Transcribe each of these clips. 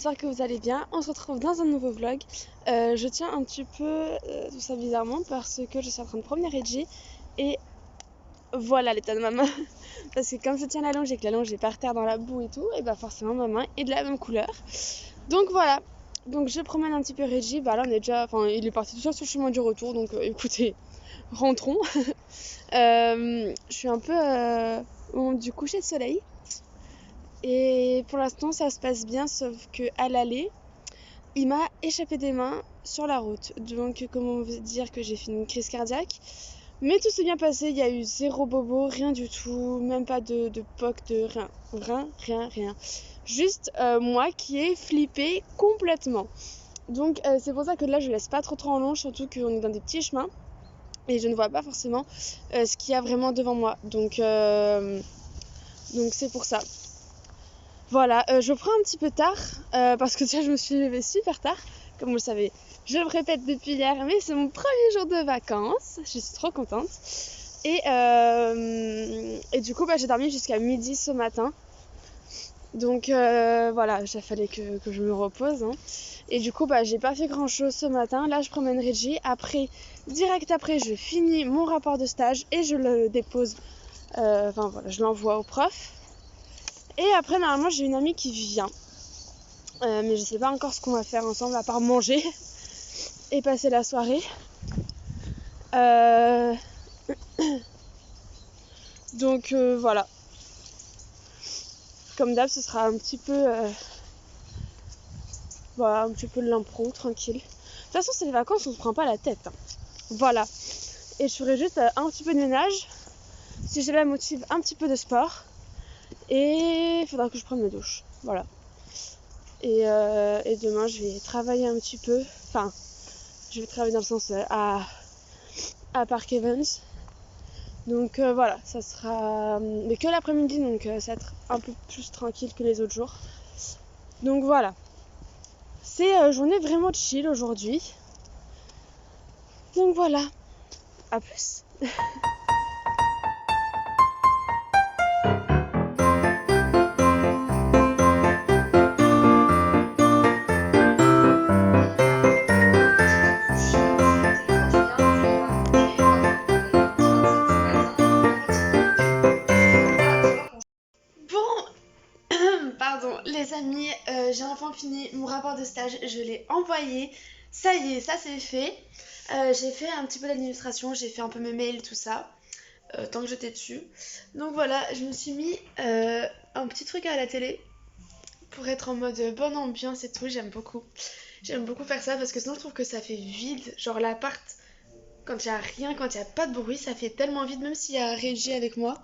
j'espère que vous allez bien. On se retrouve dans un nouveau vlog. Je tiens un petit peu tout ça bizarrement parce que je suis en train de promener Reggie et voilà l'état de ma main. Parce que comme je tiens la longe et que la longe est par terre dans la boue et tout, et bah forcément ma main est de la même couleur. Donc voilà. Donc je promène un petit peu Reggie. Bah là on est déjà, enfin il est parti tout seul sur le chemin du retour. Donc écoutez, rentrons. Je suis un peu au moment du coucher de soleil. Et pour l'instant ça se passe bien, sauf que à l'aller, il m'a échappé des mains sur la route. Donc comment vous dire que j'ai fait une crise cardiaque. Mais tout s'est bien passé, il y a eu zéro bobo, rien du tout, même pas de POC, de rien. Juste moi qui ai flippé complètement. Donc c'est pour ça que là je laisse pas trop en longe, surtout qu'on est dans des petits chemins. Et je ne vois pas forcément ce qu'il y a vraiment devant moi. Donc c'est pour ça. Voilà, je prends un petit peu tard parce que déjà je me suis levée super tard, comme vous le savez. Je le répète depuis hier, mais c'est mon premier jour de vacances. Je suis trop contente. Et du coup, j'ai dormi jusqu'à midi ce matin. Donc voilà, il fallait que je me repose. Hein. Et du coup, j'ai pas fait grand chose ce matin. Là, je promène Reggie. Direct après, je finis mon rapport de stage et je le dépose. Je l'envoie au prof. Et après, normalement, j'ai une amie qui vient. Mais je sais pas encore ce qu'on va faire ensemble, à part manger et passer la soirée. Donc voilà. Comme d'hab, ce sera un petit peu de l'impro, tranquille. De toute façon, c'est les vacances, on se prend pas la tête. Hein. Voilà. Et je ferai juste un petit peu de ménage. Si j'ai la motive, un petit peu de sport. Et il faudra que je prenne ma douche. Voilà. Et demain, je vais travailler un petit peu. Enfin, je vais travailler dans le sens à Park Evans. Donc voilà, ça sera mais que l'après-midi, donc ça va être un peu plus tranquille que les autres jours. Donc voilà, c'est journée vraiment chill aujourd'hui. Donc voilà, à plus. Pardon les amis, j'ai enfin fini mon rapport de stage, je l'ai envoyé, ça y est, ça c'est fait. J'ai fait un petit peu d'administration, j'ai fait un peu mes mails, tout ça, tant que j'étais dessus. Donc voilà, je me suis mis un petit truc à la télé pour être en mode bonne ambiance et tout, j'aime beaucoup. J'aime beaucoup faire ça parce que sinon je trouve que ça fait vide, genre l'appart, quand il y a rien, quand il y a pas de bruit, ça fait tellement vide, même s'il y a Régie avec moi.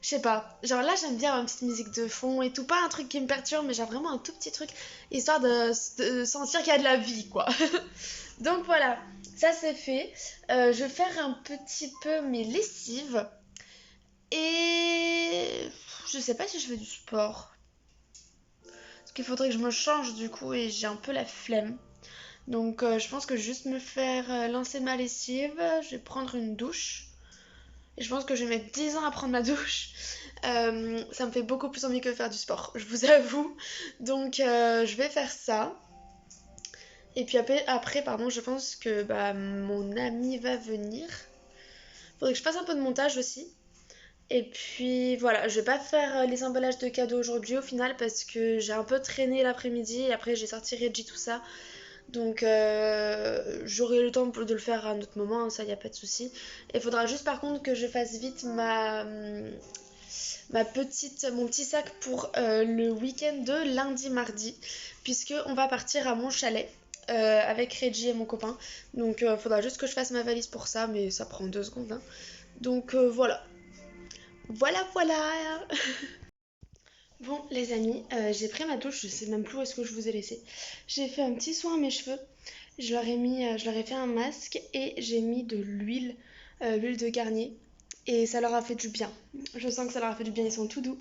Je sais pas, genre là j'aime bien avoir une petite musique de fond et tout, pas un truc qui me perturbe, mais genre vraiment un tout petit truc, histoire de sentir qu'il y a de la vie, quoi. Donc voilà, ça c'est fait. Je vais faire un petit peu mes lessives et je sais pas si je fais du sport. Parce qu'il faudrait que je me change du coup et j'ai un peu la flemme. Donc je pense que juste me faire lancer ma lessive, je vais prendre une douche. Et je pense que je vais mettre 10 ans à prendre ma douche. Ça me fait beaucoup plus envie que faire du sport, je vous avoue. Donc je vais faire ça. Et puis après pardon, je pense que mon ami va venir. Faudrait que je fasse un peu de montage aussi. Et puis voilà, je vais pas faire les emballages de cadeaux aujourd'hui au final parce que j'ai un peu traîné l'après-midi et après j'ai sorti Reggie tout ça. Donc j'aurai le temps de le faire à un autre moment, ça y a pas de souci. Il faudra juste par contre que je fasse vite mon petit sac pour le week-end de lundi-mardi, puisque on va partir à mon chalet avec Reggie et mon copain. Donc faudra juste que je fasse ma valise pour ça, mais ça prend 2 secondes. Hein. Donc voilà. Voilà. Bon les amis, j'ai pris ma douche, je sais même plus où est-ce que je vous ai laissé. J'ai fait un petit soin à mes cheveux. Je leur ai fait un masque et j'ai mis de l'huile de Garnier. Et ça leur a fait du bien. Je sens que ça leur a fait du bien, ils sont tout doux.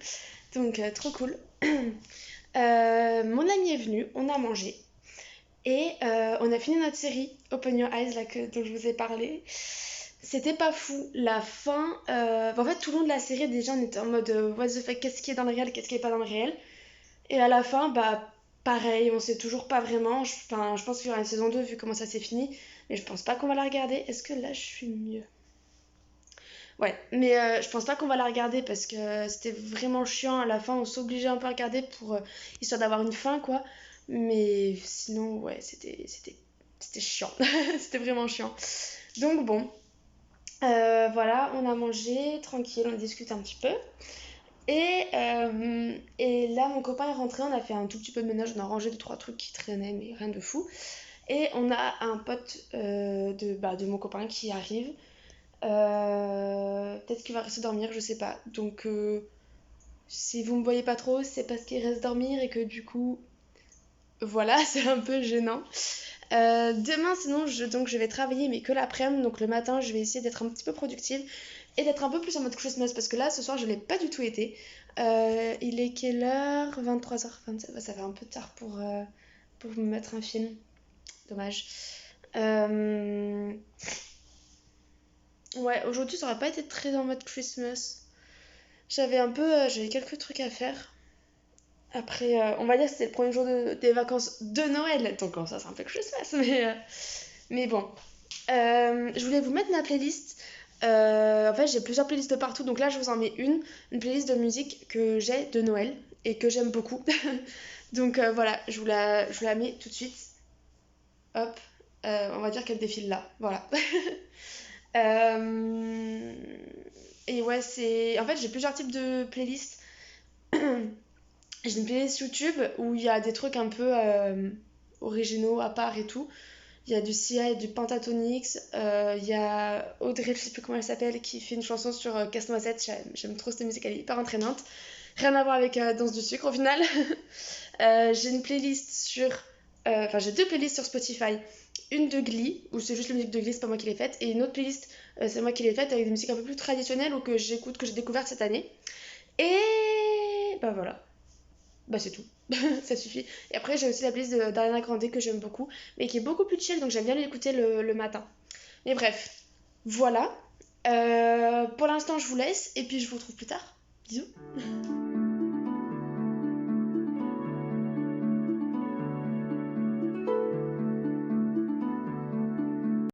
Donc trop cool. Mon ami est venu, on a mangé. Et on a fini notre série Open Your Eyes dont je vous ai parlé. C'était pas fou. La fin... en fait, tout le long de la série, déjà, on était en mode what the fuck, qu'est-ce qui est dans le réel, qu'est-ce qui est pas dans le réel. Et à la fin, pareil, on sait toujours pas vraiment. Enfin, je pense qu'il y aura une saison 2 vu comment ça s'est fini. Mais je pense pas qu'on va la regarder. Est-ce que là je suis mieux? Ouais, mais je pense pas qu'on va la regarder parce que c'était vraiment chiant. À la fin, on s'obligeait un peu à regarder pour histoire d'avoir une fin, quoi. Mais sinon, ouais, c'était chiant. C'était vraiment chiant. Donc bon, voilà, on a mangé, tranquille, on discute un petit peu. Et là, mon copain est rentré, on a fait un tout petit peu de ménage, on a rangé deux, trois trucs qui traînaient, mais rien de fou. Et on a un pote de mon copain qui arrive. Peut-être qu'il va rester dormir, je sais pas. Donc, si vous me voyez pas trop, c'est parce qu'il reste dormir et que du coup, voilà, c'est un peu gênant. Demain, sinon, donc, je vais travailler, mais que l'après-midi. Donc, le matin, je vais essayer d'être un petit peu productive et d'être un peu plus en mode Christmas parce que là, ce soir, je l'ai pas du tout été. Il est quelle heure? 23h27. Ouais, ça fait un peu tard pour me mettre un film. Dommage. Euh, Ouais, aujourd'hui, ça aurait pas été très en mode Christmas. J'avais quelques trucs à faire. Après, on va dire que c'était le premier jour des vacances de Noël, donc ça, c'est un peu Christmas, mais bon. Je voulais vous mettre ma playlist. En fait, j'ai plusieurs playlists de partout, donc là, je vous en mets une playlist de musique que j'ai de Noël et que j'aime beaucoup. Donc voilà, je vous la mets tout de suite. Hop, on va dire qu'elle défile là, voilà. Euh, Et ouais, c'est. En fait, j'ai plusieurs types de playlists. J'ai une playlist YouTube où il y a des trucs un peu originaux, à part et tout. Il y a du Sia et du Pentatonix. Il y a Audrey, je sais plus comment elle s'appelle, qui fait une chanson sur Casse-Noisette. J'aime trop cette musique, elle est hyper entraînante. Rien à voir avec Danse du sucre au final. J'ai une playlist sur. Enfin, j'ai deux playlists sur Spotify. Une de Glee, où c'est juste la musique de Glee, c'est pas moi qui l'ai faite. Et une autre playlist, c'est moi qui l'ai faite avec des musiques un peu plus traditionnelles ou que j'écoute, que j'ai découvertes cette année. Et bah voilà, bah c'est tout. Ça suffit. Et après, j'ai aussi la playlist d'Ariana Grande que j'aime beaucoup, mais qui est beaucoup plus chill, donc j'aime bien l'écouter le matin. Mais bref, voilà. Pour l'instant, je vous laisse et puis je vous retrouve plus tard. Bisous.